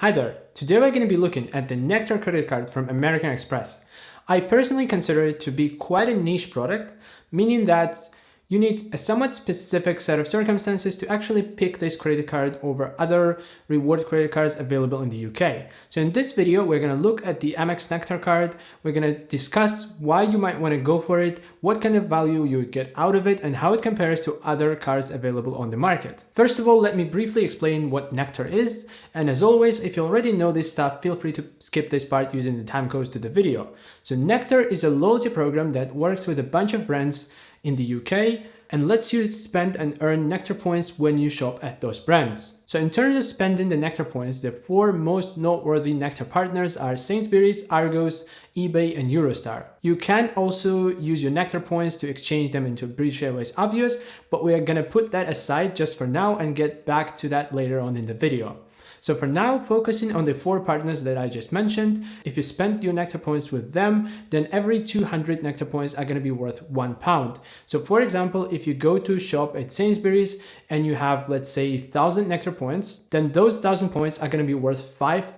Hi there, today we're going to be looking at the Nectar Credit Card from American Express. I personally consider it to be quite a niche product, meaning that you need a somewhat specific set of circumstances to actually pick this credit card over other reward credit cards available in the UK. So in this video, we're going to look at the Amex Nectar card. We're going to discuss why you might want to go for it, what kind of value you would get out of it, and how it compares to other cards available on the market. First of all, let me briefly explain what Nectar is. And as always, if you already know this stuff, feel free to skip this part using the timecodes to the video. So Nectar is a loyalty program that works with a bunch of brands in the UK and lets you spend and earn Nectar points when you shop at those brands. So in terms of spending the Nectar points, the four most noteworthy Nectar partners are Sainsbury's, Argos, eBay, and Eurostar. You can also use your Nectar points to exchange them into British Airways Avios, but we are gonna put that aside just for now and get back to that later on in the video. So for now, focusing on the four partners that I just mentioned, if you spend your Nectar points with them, then every 200 Nectar points are going to be worth £1. So for example, if you go to shop at Sainsbury's and you have, let's say, 1,000 Nectar points, then those 1,000 points are going to be worth £5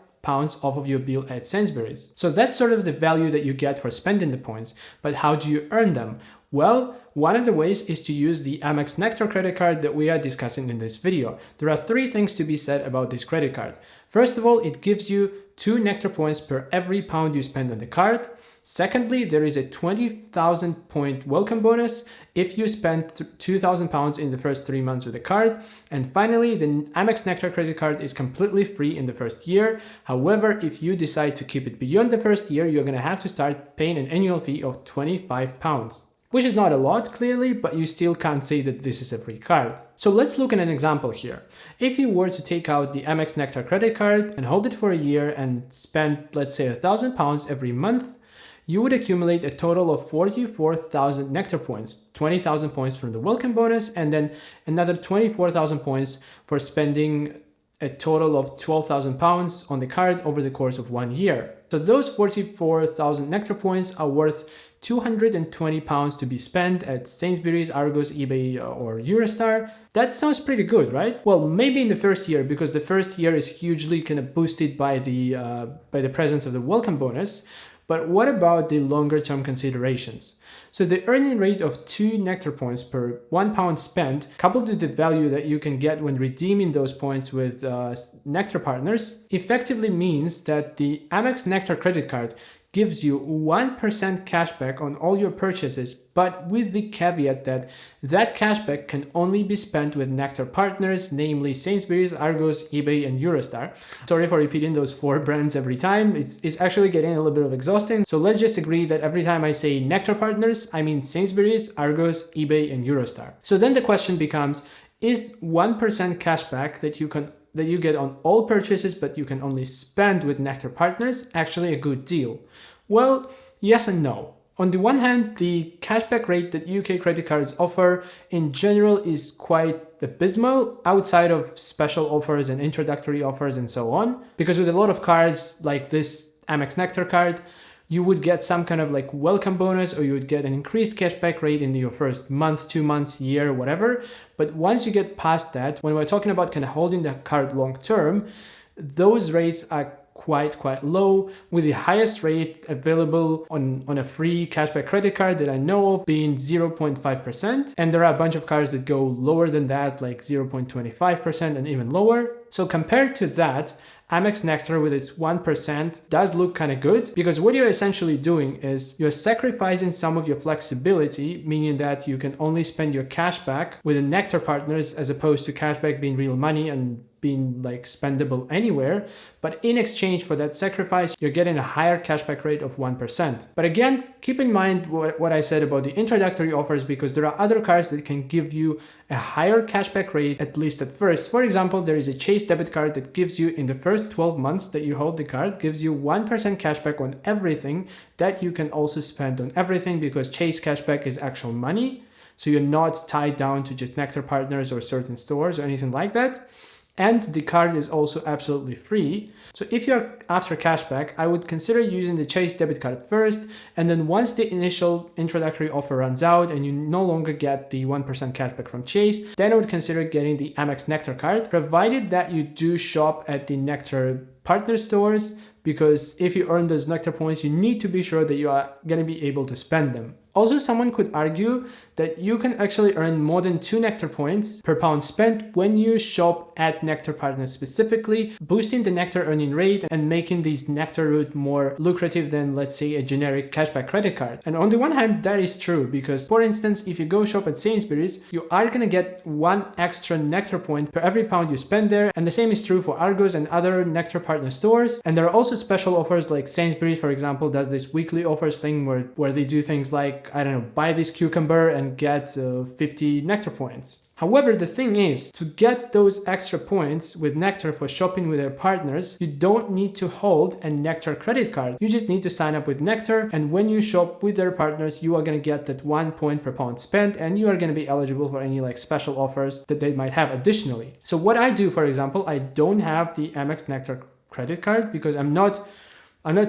off of your bill at Sainsbury's. So that's sort of the value that you get for spending the points. But how do you earn them? Well, one of the ways is to use the Amex Nectar credit card that we are discussing in this video. There are three things to be said about this credit card. First of all, it gives you 2 Nectar points per every pound you spend on the card. Secondly, there is a 20,000 point welcome bonus if you spend £2,000 in the first 3 months of the card. And finally, the Amex Nectar credit card is completely free in the first year. However, if you decide to keep it beyond the first year, you're going to have to start paying an annual fee of £25. Which is not a lot, clearly, but you still can't say that this is a free card. So let's look at an example here. If you were to take out the Amex Nectar credit card and hold it for a year and spend, let's say, £1,000 every month, you would accumulate a total of 44,000 Nectar points, 20,000 points from the welcome bonus, and then another 24,000 points for spending a total of £12,000 on the card over the course of 1 year. So those 44,000 Nectar points are worth £220 to be spent at Sainsbury's, Argos, eBay, or Eurostar. That sounds pretty good, right? Well, maybe in the first year, because the first year is hugely kind of boosted by the presence of the welcome bonus. But what about the longer term considerations? So the earning rate of 2 Nectar points per £1 spent, coupled with the value that you can get when redeeming those points with Nectar partners, effectively means that the Amex Nectar credit card gives you 1% cashback on all your purchases, but with the caveat that that cashback can only be spent with Nectar partners, namely Sainsbury's, Argos, eBay, and Eurostar. Sorry for repeating those 4 brands every time. It's actually getting a little bit of exhausting. So let's just agree that every time I say Nectar partners, I mean Sainsbury's, Argos, eBay, and Eurostar. So then the question becomes, is 1% cashback that you get on all purchases, but you can only spend with Nectar partners, actually a good deal? Well, yes and no. On the one hand, the cashback rate that UK credit cards offer in general is quite abysmal outside of special offers and introductory offers and so on. Because with a lot of cards like this Amex Nectar card, you would get some kind of like welcome bonus, or you would get an increased cashback rate in your first month, 2 months, year, whatever. But once you get past that, when we're talking about kind of holding the card long term, those rates are quite low, with the highest rate available on a free cashback credit card that I know of being 0.5%. And there are a bunch of cards that go lower than that, like 0.25% and even lower. So compared to that, Amex Nectar with its 1% does look kind of good, because what you're essentially doing is you're sacrificing some of your flexibility, meaning that you can only spend your cashback with the Nectar partners as opposed to cashback being real money and being like spendable anywhere. But in exchange for that sacrifice, you're getting a higher cashback rate of 1%. But again, keep in mind what I said about the introductory offers, because there are other cards that can give you a higher cashback rate, at least at first. For example, there is a Chase debit card that gives you, in the first 12 months that you hold the card, gives you 1% cashback on everything that you can also spend on everything, because Chase cashback is actual money. So you're not tied down to just Nectar partners or certain stores or anything like that. And the card is also absolutely free. So if you're after cashback, I would consider using the Chase debit card first. And then once the initial introductory offer runs out and you no longer get the 1% cashback from Chase, then I would consider getting the Amex Nectar card, provided that you do shop at the Nectar partner stores, because if you earn those Nectar points, you need to be sure that you are going to be able to spend them. Also, someone could argue that you can actually earn more than 2 Nectar points per pound spent when you shop at Nectar partners specifically, boosting the Nectar earning rate and making these Nectar route more lucrative than, let's say, a generic cashback credit card. And on the one hand, that is true because, for instance, if you go shop at Sainsbury's, you are going to get 1 extra Nectar point per every pound you spend there. And the same is true for Argos and other Nectar partner stores. And there are also special offers, like Sainsbury's, for example, does this weekly offers thing where they do things like, I don't know, buy this cucumber and get 50 Nectar points. However, the thing is, to get those extra points with Nectar for shopping with their partners, you don't need to hold a Nectar credit card. You just need to sign up with Nectar, and when you shop with their partners, you are going to get that 1 point per pound spent, and you are going to be eligible for any like special offers that they might have additionally. So what I do, for example, I don't have the Amex Nectar credit card because I'm not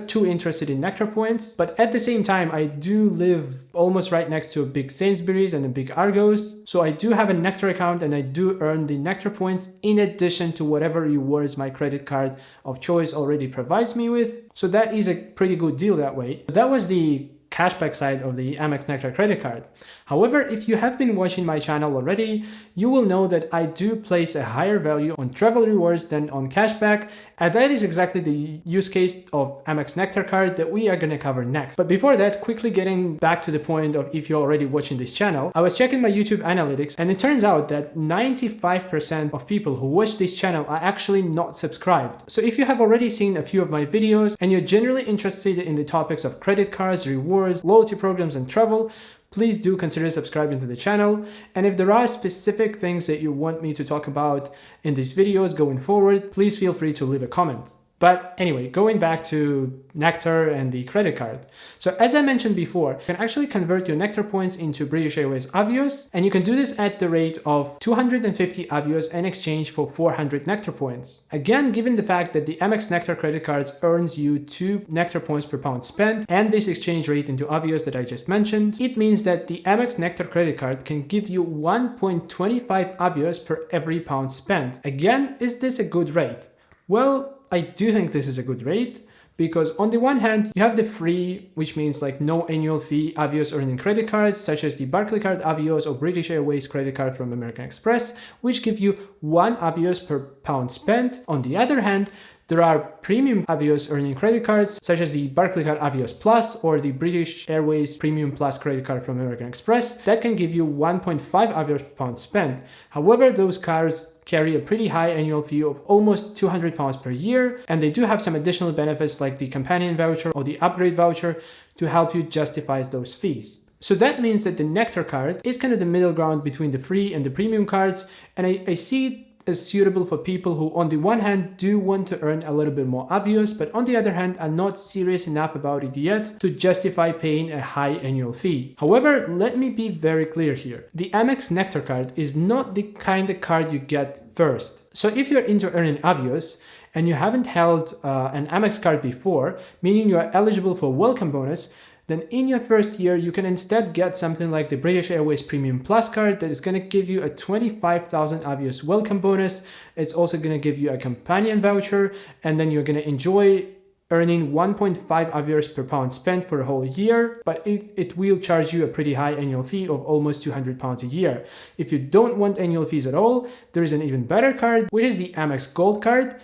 too interested in Nectar points, but at the same time, I do live almost right next to a big Sainsbury's and a big Argos. So I do have a Nectar account and I do earn the Nectar points in addition to whatever rewards my credit card of choice already provides me with. So that is a pretty good deal that way. That was the cashback side of the Amex Nectar credit card. However, if you have been watching my channel already, you will know that I do place a higher value on travel rewards than on cashback, and that is exactly the use case of Amex Nectar card that we are going to cover next. But before that, quickly getting back to the point of if you're already watching this channel, I was checking my YouTube analytics and it turns out that 95% of people who watch this channel are actually not subscribed. So if you have already seen a few of my videos and you're generally interested in the topics of credit cards, rewards, loyalty programs, and travel, please do consider subscribing to the channel. And if there are specific things that you want me to talk about in these videos going forward, please feel free to leave a comment. But anyway, going back to Nectar and the credit card. So as I mentioned before, you can actually convert your Nectar points into British Airways Avios, and you can do this at the rate of 250 Avios in exchange for 400 Nectar points. Again, given the fact that the Amex Nectar credit cards earns you 2 Nectar points per pound spent and this exchange rate into Avios that I just mentioned, it means that the Amex Nectar credit card can give you 1.25 Avios per every pound spent. Again, is this a good rate? Well, I do think this is a good rate because on the one hand, you have the free, which means like no annual fee Avios earning credit cards, such as the Barclaycard Avios or British Airways credit card from American Express, which give you 1 Avios per pound spent. On the other hand, there are premium Avios earning credit cards, such as the Barclaycard Avios Plus or the British Airways Premium Plus credit card from American Express that can give you 1.5 Avios per pound spent. However, those cards carry a pretty high annual fee of almost £200 per year, and they do have some additional benefits like the companion voucher or the upgrade voucher to help you justify those fees. So that means that the Nectar card is kind of the middle ground between the free and the premium cards, and I see it as suitable for people who on the one hand do want to earn a little bit more Avios, but on the other hand are not serious enough about it yet to justify paying a high annual fee. However, let me be very clear here. The Amex Nectar card is not the kind of card you get first. So if you're into earning Avios and you haven't held an Amex card before, meaning you are eligible for welcome bonus, then in your first year, you can instead get something like the British Airways Premium Plus card that is going to give you a 25,000 Avios welcome bonus. It's also going to give you a companion voucher, and then you're going to enjoy earning 1.5 Avios per pound spent for a whole year, but it will charge you a pretty high annual fee of almost £200 a year. If you don't want annual fees at all, there is an even better card, which is the Amex Gold card,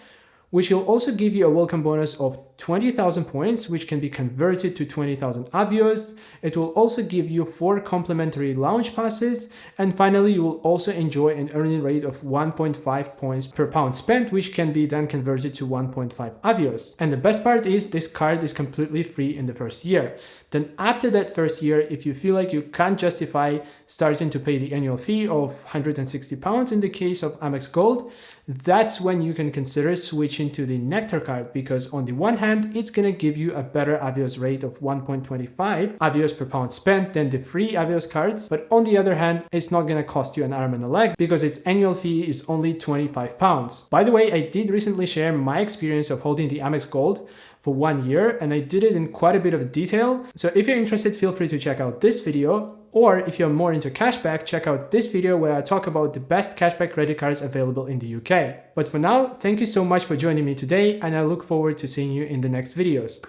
which will also give you a welcome bonus of 20,000 points, which can be converted to 20,000 Avios. It will also give you 4 complimentary lounge passes. And finally, you will also enjoy an earning rate of 1.5 points per pound spent, which can be then converted to 1.5 Avios. And the best part is this card is completely free in the first year. Then after that first year, if you feel like you can't justify starting to pay the annual fee of £160 in the case of Amex Gold, that's when you can consider switching to the Nectar card, because on the one hand, it's going to give you a better Avios rate of 1.25 Avios per pound spent than the free Avios cards, but on the other hand, it's not going to cost you an arm and a leg because its annual fee is only £25. By the way, I did recently share my experience of holding the Amex Gold for 1 year, and I did it in quite a bit of detail. So if you're interested, feel free to check out this video. or if you're more into cashback, check out this video where I talk about the best cashback credit cards available in the UK. But for now, thank you so much for joining me today, and I look forward to seeing you in the next videos.